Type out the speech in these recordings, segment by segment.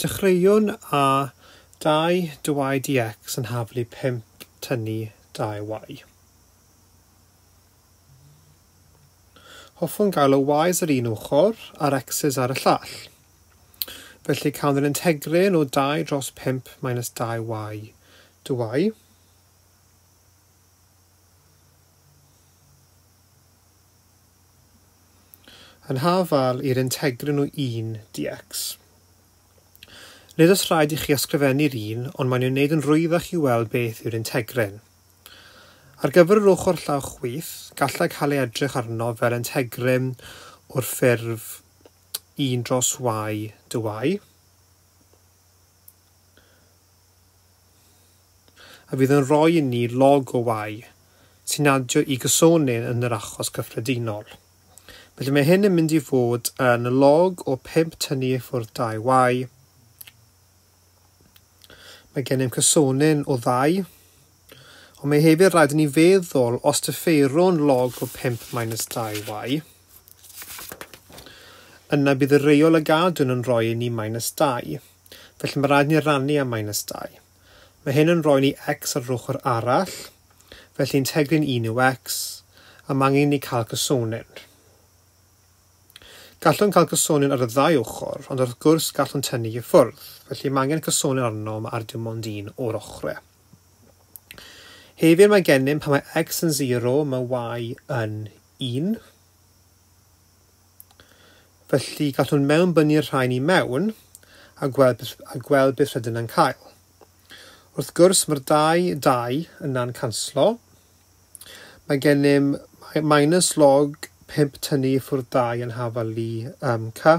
Dechreuwn â 2 dy dx yn haflu 5 tynnu 2y. Hoffwn gael y y's ar un ochr a'r x's ar y llall. Felly cawn yr integryn o 2 dros 5 minus 2y dy. Yn hafal i'r integryn o 1 dx. Nid oes rhaid i chi ysgrifennu'r un, ond mae'n wneud yn rwyddach i weld beth yw'r integryn. Ar gyfer yr ochr llaw chwith, gallai cael ei edrych arno fel integryn o'r ffurf 1 dros y dy. A fydd yn rhoi i ni log o y, sy'n adio i gysonyn yn yr achos cyffredinol. Felly mae hyn yn mynd i fod yn log o 5 tynnu ffwrdd 2y. Mae gennym cysonyn o 2, ond mae hefyd rhaid i ni feddwl os differwn log o 5 minus 2y. Yna bydd y reol y gadw'n yn rhoi i ni minus 2, felly mae rhaid ni rannu am minus 2. Mae hyn yn rhoi ni x ar yr ochr arall, felly integryn 1 yw x, a mae angen ni cael cysonyn. Gallwn cael cysonyn ar y 2 ochr, ond wrth gwrs gallwn tynnu i ffwrdd, felly mae angen cysonyn arno ar dim ond 1 o'r ochrau. Hefyd mae gennym pan mae x yn 0, mae y yn 1. Felly gallwn mewnbynnu'r rhain i mewn a gweld beth rydyn yn cael. Wrth gwrs mae'r 2 yna'n canslo. Mae gennym minus log 5 tynnu ffwrdd 2 yn hafalu c,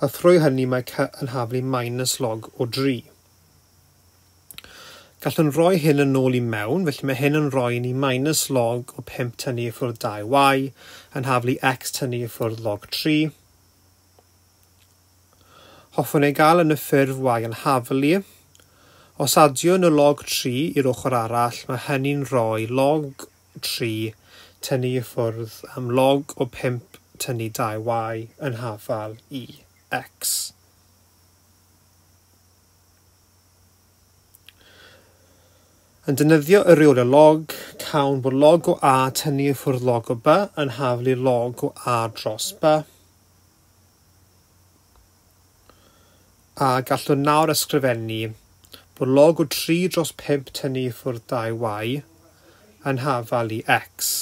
a thrwy hynny mae c yn hafalu minus log o 3. Gallwn rhoi hyn yn ôl i mewn, felly mae hyn yn rhoi ni minus log o 5 tynnu ffwrdd 2y yn hafalu x tynnu ffwrdd log 3. Hoffwn ei gael yn y ffurf y yn hafalu. Os adiwn y log 3 i'r ochr arall, mae hynny'n rhoi log 3 tynnu i ffwrdd am log o 5 tynnu 2y yn hafal i x. Yn defnyddio y reolau log, cawn bod log o a tynnu i ffwrdd log o b yn haflu log o a dros b. A gallwn nawr ysgrifennu bod log o 3 dros 5 tynnu i ffwrdd 2y yn hafal i x.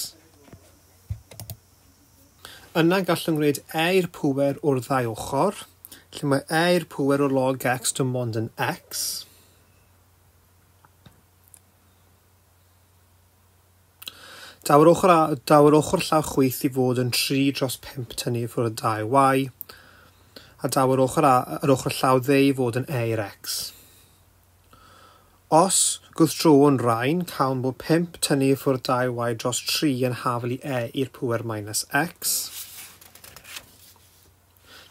Yna gallwn gwneud i'r pŵer o'r 2 ochr, lle mae i'r pŵer o log x dim ond yn x. Daw'r ochr llaw chwith i fod yn 3 dros 5 tynnu ffwrdd 2y, a daw'r ochr llaw dde i fod yn i'r x. Os gwrthdrown rhain, cawn bod 5 tynnu ffwrdd 2y dros 3 yn haflu i'r pŵer minus x.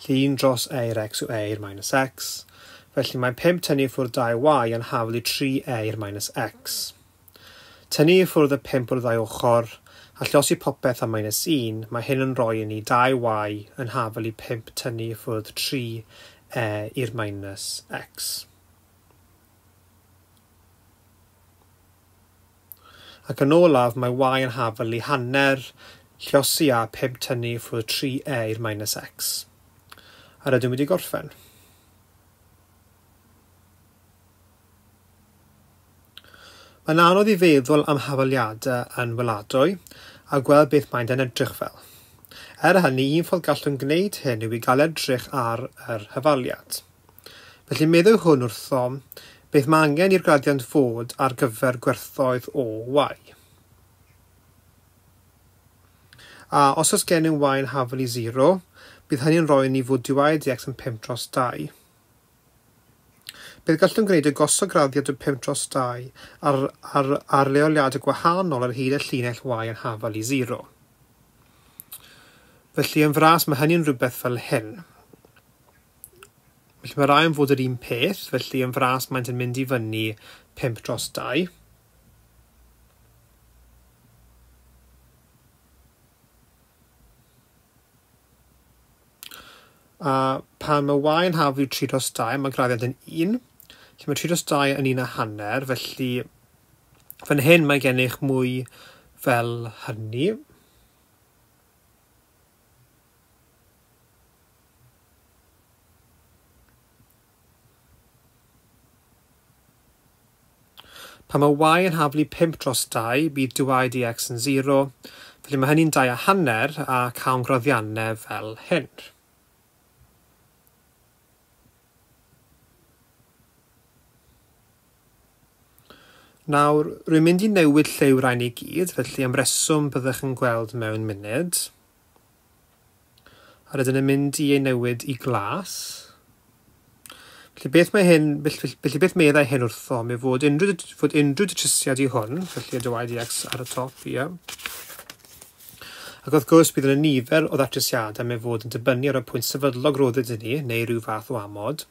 Lle 1 dros i'r x yw i'r minus x. Felly mae 5 tynnu ffwrdd 2y yn haflu 3 i'r minus x. Tynnu i ffwrdd y 5 o'r 2 ochr, a llosi popeth am minus 1, mae hyn yn rhoi i ni 2y yn haflu 5 tynnu i ffwrdd 3 i'r minus x. Ac yn olaf, mae y yn hafalu hanner llosi a 5 tynnu i ffwrdd 3 i'r minus x. A rydym wedi gorffen. Mae'n anodd i feddwl am hafaliadau yn weladwy a gweld beth mae'n yn edrych fel. Hynny, un ffordd gallwn gwneud hyn yw i gael edrych ar yr hafaliad. Felly meddwl hwn wrtho beth mae angen i'r gradiant fod ar gyfer gwerthoedd o y. A os oes gennym y yn hafalu 0, bydd hynny'n rhoi ni fod dy dx yn 5 dros 2. Bydd gallwn gwneud y gosograffiad o 5 dros 2 ar leoliadau gwahanol ar hyd y llinell y yn hafalu 0. Felly yn fras mae hynny'n rhywbeth fel hyn. Felly mae rai yn fod yr un peth, felly yn fras maent yn mynd i fyny 5 dros 2. A pan mae y yn haflu 3/2, mae graddiad yn 1. Felly mae 3/2 yn 1.5, felly fan hyn mae gennych mwy fel hynny. Pan mae y yn haflu 5/2, bydd dy dx yn 0, felly mae hynny'n 2.5 a cawn groddiannau fel hyn. Nawr, rwy'n mynd i newid lliw rhain i gyd, felly am reswm byddwch yn gweld mewn munud. A rydyn yn mynd i ei newid i glas. Felly beth meddai hyn wrtho, mae fod unrhyw datrisiad i hwn, felly y dx ar y top, ia. Ac wrth gwrs bydd yn y nifer o ddatrisiadau mae fod yn dibynnu ar y pwynt sefydlog roddwyd ni, neu rhyw fath o amod.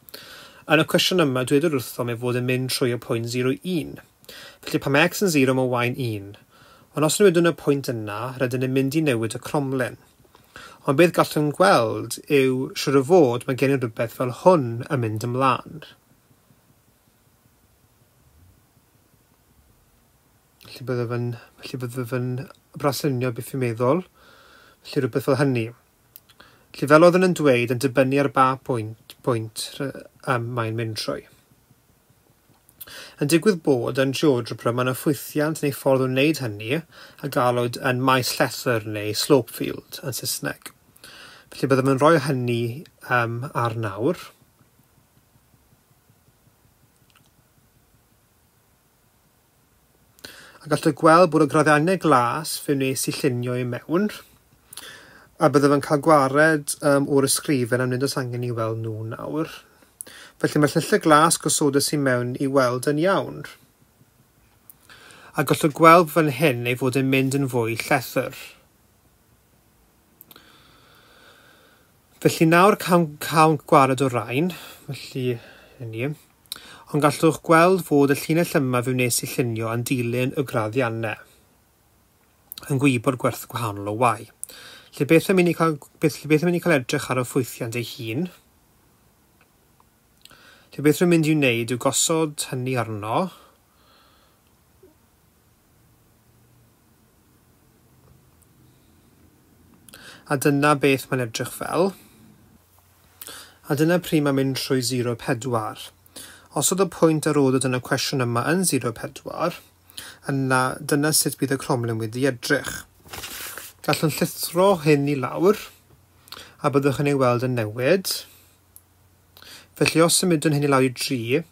Yn y cwestiwn yma, dweud wrtho mae fod yn mynd trwy y pwynt 0,1. Felly pan mae x yn 0, mae y 1. Ond os newid yn y pwynt yna, rydyn yn mynd i newid y cromlin. Ond beth gallwn gweld yw siwr o fod mae gen i rhywbeth fel hwn yn mynd ymlaen. Felly byddai fy'n braslunio beth fi'n meddwl. Felly rhywbeth fel hynny. Felly fel oedd yn dweud yn dibynnu ar ba pwynt mae'n mynd trwy. Yn digwydd bod yn Geogebra mae'n ffwythiant neu ffordd o wneud hynny a galwyd yn maes llethr neu SlopeField yn Saesneg. Felly byddem yn rhoi hynny ar nawr. A gallwch gweld bod y graddiannau glas fe wnes i llunio i mewn. A byddem yn cael gwared o'r ysgrifen am nid oes angen i weld nhw nawr. Felly mae llyllau glas gosodus i mewn i weld yn iawn. A gallwch gweld fan hyn ei fod yn mynd yn fwy llethr. Felly nawr cawn gwared o rain, felly hynny. Ond gallwch gweld fod y llinell yma fe wnes i llunio yn dilyn y graddiannau. Yn gwybod gwerth gwahanol o y. Felly beth yn mynd i cael edrych ar y ffwythiant ei hun. Felly beth rwy'n mynd i wneud yw gosod hynny arno. A dyna beth mae'n edrych fel. A dyna pryd mae'n mynd trwy 0,4. Os oedd y pwynt ar ôl yn y cwestiwn yma yn 0,4, dyna sut bydd y cromlin wedi edrych. Gallwn llithro hyn i lawr, a byddwch yn ei weld yn newid. Felly os symudwn hyn i lawr i 3,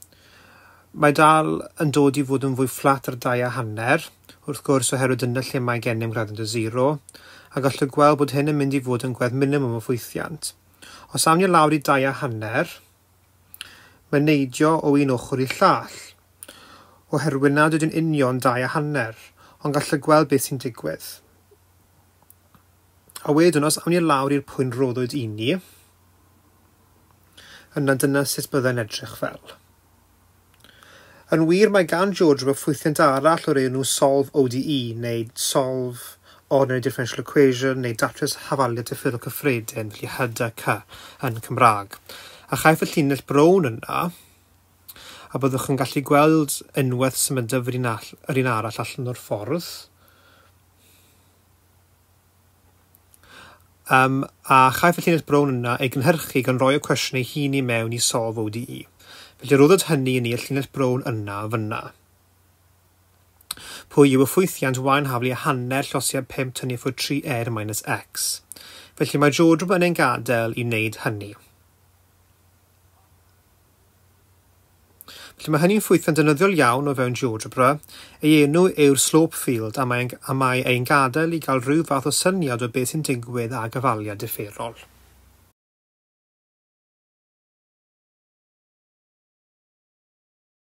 mae dal yn dod i fod yn fwy fflat ar 2,5, wrth gwrs oherwydd dyna lle mae gennym graddiant o 0, a gallwch gweld bod hyn yn mynd i fod yn gwedd minimum o ffwythiant. Os awn ni lawr i 2,5, mae'n neidio o un ochr i llall, oherwydd nad ydyn union 2,5, ond gallwch gweld beth sy'n digwydd. A wedyn, os awn ni lawr i'r pwynt roddwyd i ni, dyna sut byddai'n edrych fel. Yn wir, mae gan Geogebra ffwythiant arall o'r enw SolveODE, neu SolveODE differential equation, neu datrys Hafaliad differol cyffredin, felly HDC yn Cymraeg. A chaiff y llinell brown yna, a byddwch yn gallu gweld unwaith symudaf yr un arall allan o'r ffordd. A chaiff y llinell brown yna ei gynhyrchu gan roi y cwestiwn ei hun i mewn i SolveODE. Felly roddwyd hynny yn ei llinell brown yna fyna. Pwy yw y ffwythiant y'n haflu a hanner llosiad 5 tynnu ffwrdd 3r minus x. Felly mae Geogebra yn ein gadael i wneud hynny. Felly mae hynny'n ffwythiant dynyddiol iawn o fewn Geogebra. Ei enw yw'r SlopeField a mae ein gadael i gael rhyw fath o syniad o beth sy'n digwydd ag hafaliad differol.